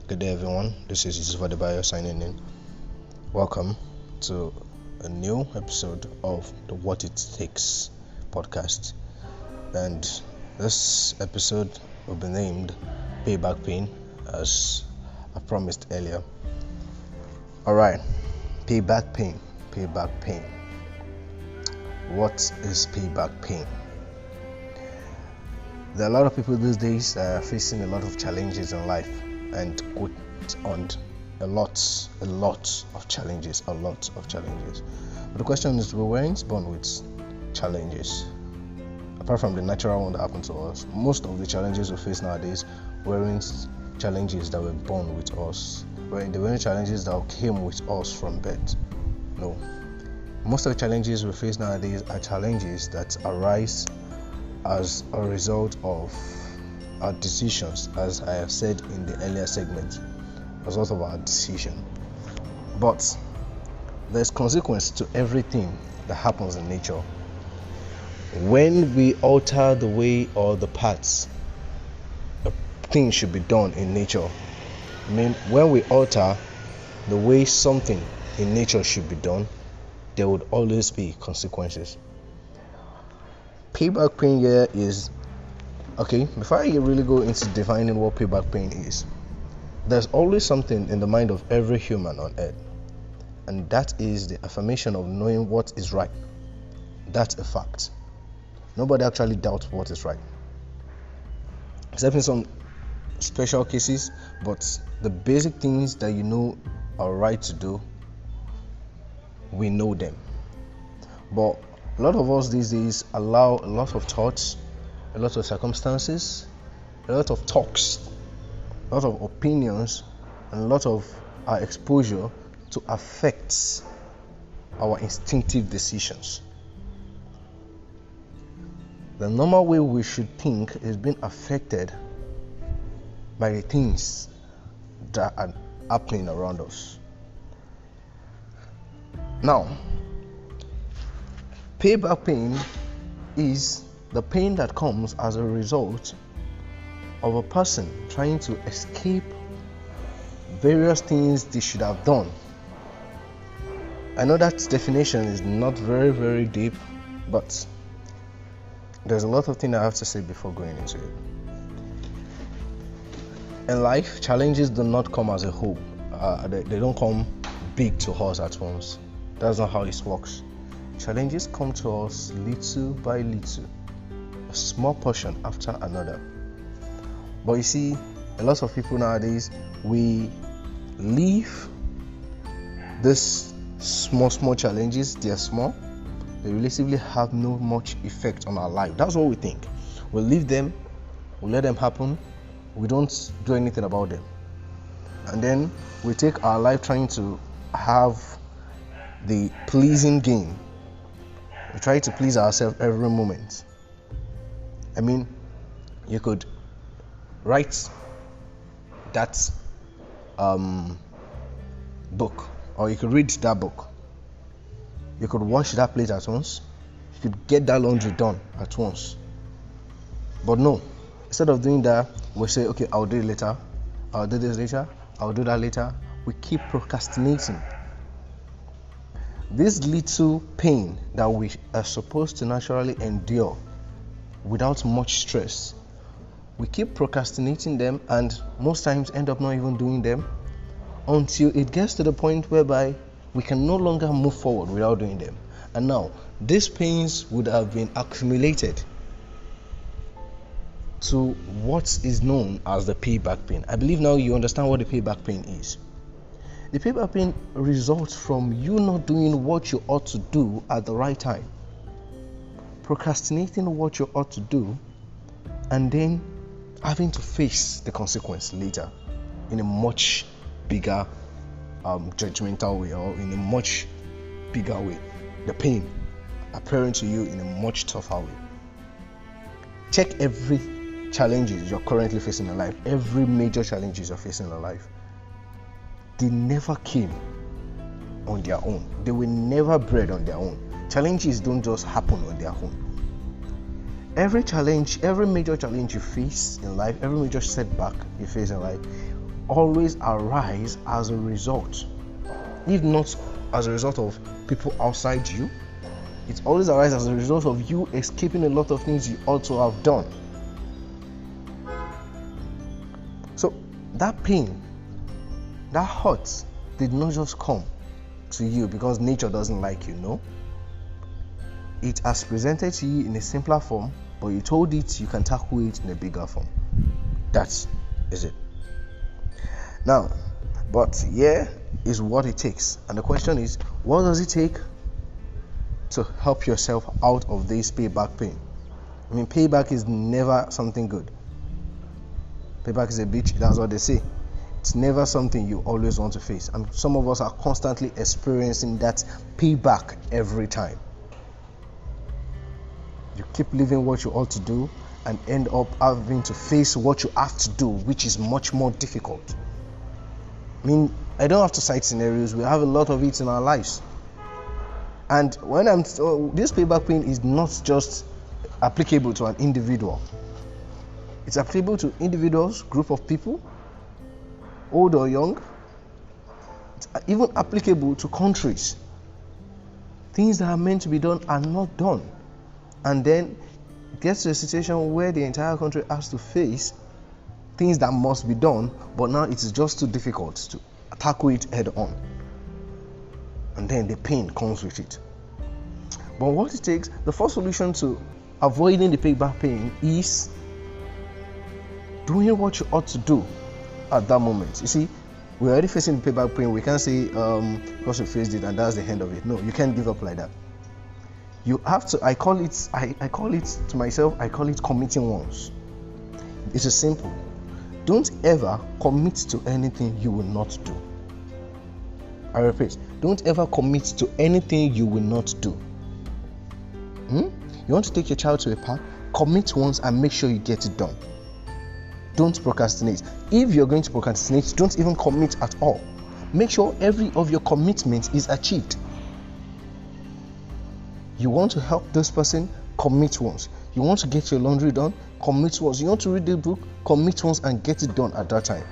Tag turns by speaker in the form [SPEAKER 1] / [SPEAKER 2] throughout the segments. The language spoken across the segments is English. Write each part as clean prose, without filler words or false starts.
[SPEAKER 1] Good day, everyone. This is Yusuf signing in. Welcome to a new episode of the What It Takes podcast. And this episode will be named Payback Pain, as I promised earlier. Alright, Payback Pain. Payback Pain. What is payback pain? There are a lot of people these days facing a lot of challenges in life, and put on a lot of challenges. But the question is, we weren't born with challenges. Apart from the natural one that happened to us, most of the challenges we face nowadays weren't challenges that were born with us. They weren't challenges that came with us from birth. No. Most of the challenges we face nowadays are challenges that arise as a result of our decisions, as I have said in the earlier segment, as a result of our decision. But there's consequence to everything that happens in nature. When we alter the way or the paths a thing should be done in nature, I mean, when we alter the way something in nature should be done, there would always be consequences. Payback pain here is okay. Before I really go into defining what payback pain is, there's always something in the mind of every human on earth, and that is the affirmation of knowing what is right. That's a fact. Nobody actually doubts what is right, except in some special cases. But the basic things that you know are right to do, we know them. But a lot of us these days allow a lot of thoughts, a lot of circumstances, a lot of talks, a lot of opinions, and a lot of our exposure to affect our instinctive decisions. The normal way we should think is being affected by the things that are happening around us. Now, payback pain is the pain that comes as a result of a person trying to escape various things they should have done. I know that definition is not very, very deep, but there's a lot of things I have to say before going into it. In life, challenges do not come as a whole. They don't come big to us at once. That's not how it works. Challenges come to us little by little, a small portion after another. But you see, a lot of people nowadays, we leave these small challenges. They are small. They relatively have no much effect on our life. That's what we think. We leave them, we let them happen, we don't do anything about them. And then we take our life trying to have the pleasing game. We try to please ourselves every moment. I mean, you could write that book, or you could read that book. You could wash that plate at once. You could get that laundry done at once. But no, instead of doing that, we say, okay, I'll do it later. I'll do this later. I'll do that later. We keep procrastinating. This little pain that we are supposed to naturally endure without much stress, we keep procrastinating them, and most times end up not even doing them until it gets to the point whereby we can no longer move forward without doing them. And now, these pains would have been accumulated to what is known as the payback pain. I believe now you understand what the payback pain is. The payback pain results from you not doing what you ought to do at the right time, procrastinating what you ought to do, and then having to face the consequence later in a much bigger judgmental way, or in a much bigger way. The pain appearing to you in a much tougher way. Check every challenges you're currently facing in life, every major challenges you're facing in life. They never came on their own. They were never bred on their own. Challenges don't just happen on their own. Every challenge, every major challenge you face in life, every major setback you face in life always arise as a result, if not as a result of people outside you, it always arises as a result of you escaping a lot of things you ought to have done. So that pain, that hurt did not just come to you because nature doesn't like you, no. It has presented to you in a simpler form, but you told it you can tackle it in a bigger form. That is it. Now, but here is what it takes. And the question is, what does it take to help yourself out of this payback pain? I mean, payback is never something good. Payback is a bitch, that's what they say. It's never something you always want to face. And some of us are constantly experiencing that payback every time. You keep living what you ought to do and end up having to face what you have to do, which is much more difficult. I mean, I don't have to cite scenarios. We have a lot of it in our lives. And when this payback pain is not just applicable to an individual. It's applicable to individuals, group of people, old or young. It's even applicable to countries. Things that are meant to be done are not done. And then it gets to a situation where the entire country has to face things that must be done, but now it is just too difficult to tackle it head on. And then the pain comes with it. But what it takes, the first solution to avoiding the payback pain is doing what you ought to do at that moment. You see, we're already facing the payback pain. We can't say because we faced it and that's the end of it. No, you can't give up like that. You have to, I call it to myself, I call it committing once. It's as simple. Don't ever commit to anything you will not do. I repeat, don't ever commit to anything you will not do. You want to take your child to a park? Commit once and make sure you get it done. Don't procrastinate. If you're going to procrastinate, don't even commit at all. Make sure every of your commitment is achieved. You want to help this person? Commit once. You want to get your laundry done? Commit once. You want to read the book? Commit once and get it done at that time.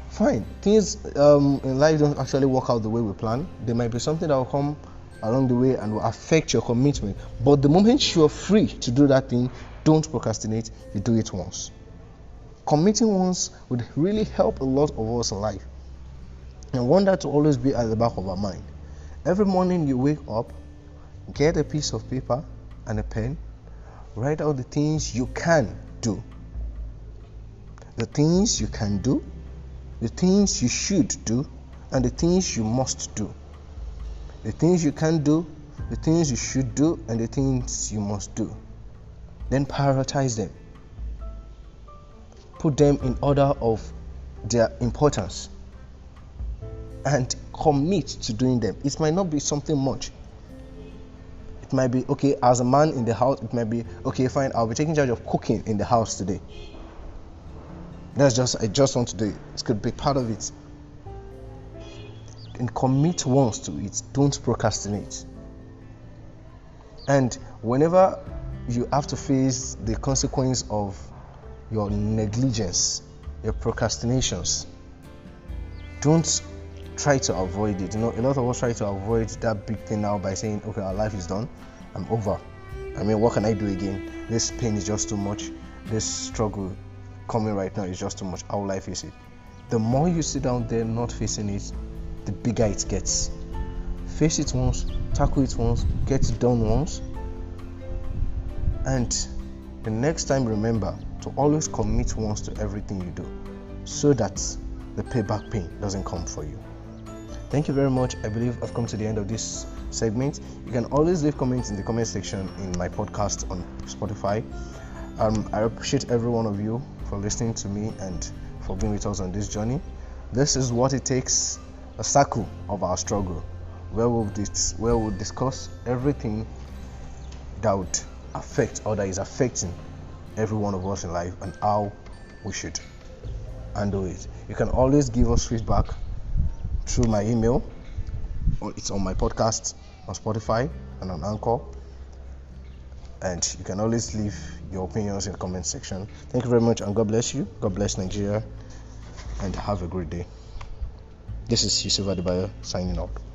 [SPEAKER 1] Fine. Things in life don't actually work out the way we plan. There might be something that will come along the way and will affect your commitment. But the moment you're free to do that thing, don't procrastinate. You do it once. Committing once would really help a lot of us in life. And I want that to always be at the back of our mind. Every morning you wake up, get a piece of paper and a pen, write out the things you can do. The things you can do, the things you should do, and the things you must do. The things you can do, the things you should do, and the things you must do. Then prioritize them. Put them in order of their importance. And commit to doing them. It might not be something much. It might be, okay, as a man in the house, it might be, okay, fine, I'll be taking charge of cooking in the house today. I just want to do it. It could be part of it. And commit once to it. Don't procrastinate. And whenever you have to face the consequence of your negligence, your procrastinations, don't try to avoid it. You know, a lot of us try to avoid that big thing now by saying, okay, our life is done, I'm over. I mean, what can I do again? This pain is just too much. This struggle coming right now is just too much. How will I face it? The more you sit down there not facing it, the bigger it gets. Face it once, tackle it once, get it done once, and the next time remember to always commit once to everything you do, so that the payback pain doesn't come for you. Thank you very much. I believe I've come to the end of this segment. You can always leave comments in the comment section in my podcast on Spotify. I appreciate every one of you for listening to me and for being with us on this journey. This is what it takes, a circle of our struggle, where we'll discuss everything that would affect or that is affecting every one of us in life and how we should handle it. You can always give us feedback through my email. It's on my podcast on Spotify and on Anchor. And you can always leave your opinions in the comment section. Thank you very much and God bless you. God bless Nigeria. and have a great day. This is Yusuf signing out.